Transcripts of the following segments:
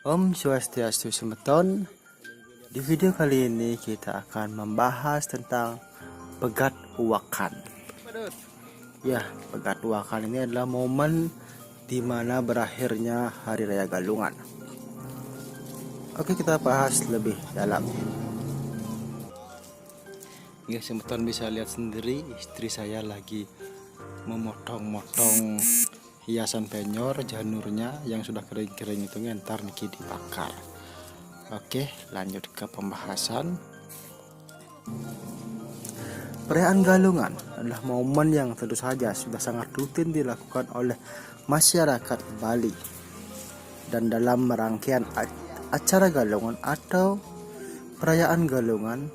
Om Swastiastu Semeton. Di video kali ini kita akan membahas tentang Pegat Wakan. Ya, Pegat Wakan ini adalah momen di mana berakhirnya Hari Raya Galungan. Oke, kita bahas lebih dalam. Ya, Semeton bisa lihat sendiri, istri saya lagi memotong-motong hiasan penyor janurnya yang sudah kering-kering itu ntar niki dibakar. Oke, lanjut ke pembahasan. Perayaan Galungan adalah momen yang tentu saja sudah sangat rutin dilakukan oleh masyarakat Bali. Dan dalam rangkaian acara Galungan atau perayaan Galungan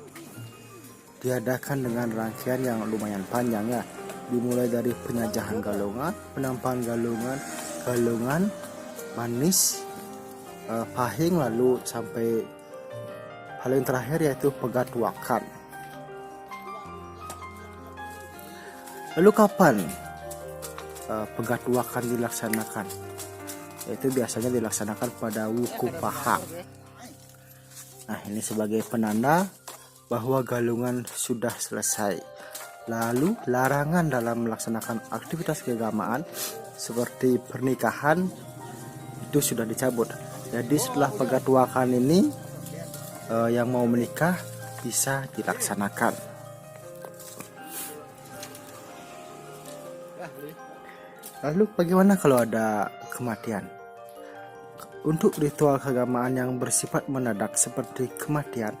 diadakan dengan rangkaian yang lumayan panjang ya. Dimulai dari penyajahan Galungan, penampakan Galungan, manis, pahing, lalu sampai paling terakhir yaitu Pegat Wakan. Lalu kapan Pegat Wakan dilaksanakan? Yaitu biasanya dilaksanakan pada Wuku Paha. Nah, ini sebagai penanda bahwa Galungan sudah selesai. Lalu larangan dalam melaksanakan aktivitas keagamaan seperti pernikahan itu sudah dicabut. Jadi setelah Pegat Wakan ini yang mau menikah bisa dilaksanakan. Lalu bagaimana kalau ada kematian? Untuk ritual keagamaan yang bersifat mendadak seperti kematian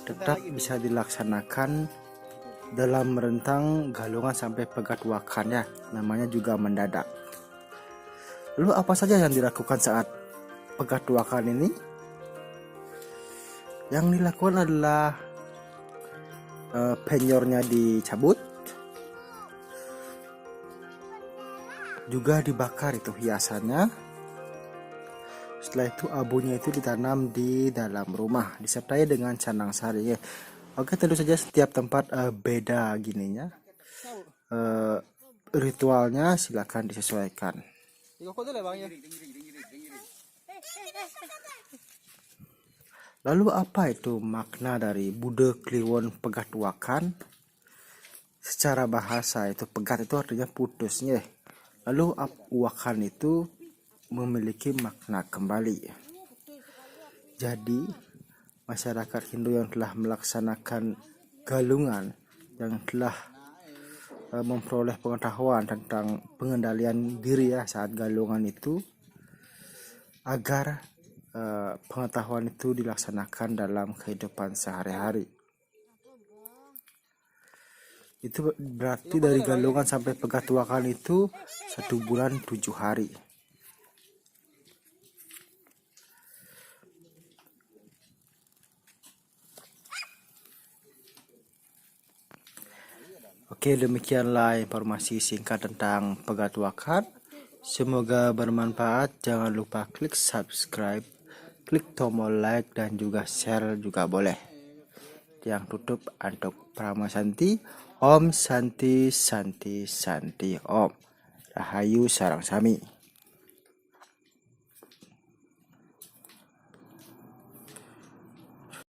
tetap bisa dilaksanakan dalam rentang Galungan sampai Pegat Wakan ya, namanya juga mendadak. Lalu apa saja yang dilakukan saat Pegat Wakan ini? Yang dilakukan adalah penyornya dicabut, juga dibakar itu hiasannya. Setelah itu abunya itu ditanam di dalam rumah disertai dengan canang sari ya. Oke, tentu saja setiap tempat beda gininya. Ritualnya silakan disesuaikan. Lalu apa itu makna dari Bude Kliwon Pegat Wakan? Secara bahasa itu pegat itu artinya putusnya. Lalu wakan itu memiliki makna kembali. Jadi masyarakat Hindu yang telah melaksanakan Galungan, yang telah memperoleh pengetahuan tentang pengendalian diri ya saat Galungan itu, agar pengetahuan itu dilaksanakan dalam kehidupan sehari-hari. Itu berarti dari Galungan sampai Pegat Wakan itu 1 bulan 7 hari. Oke, demikianlah informasi singkat tentang Pegat Wakan. Semoga bermanfaat. Jangan lupa klik subscribe, klik tombol like, dan juga share juga boleh. Yang tutup untuk Prama Santi. Om Santi Santi Santi Om. Rahayu Sarang Sami.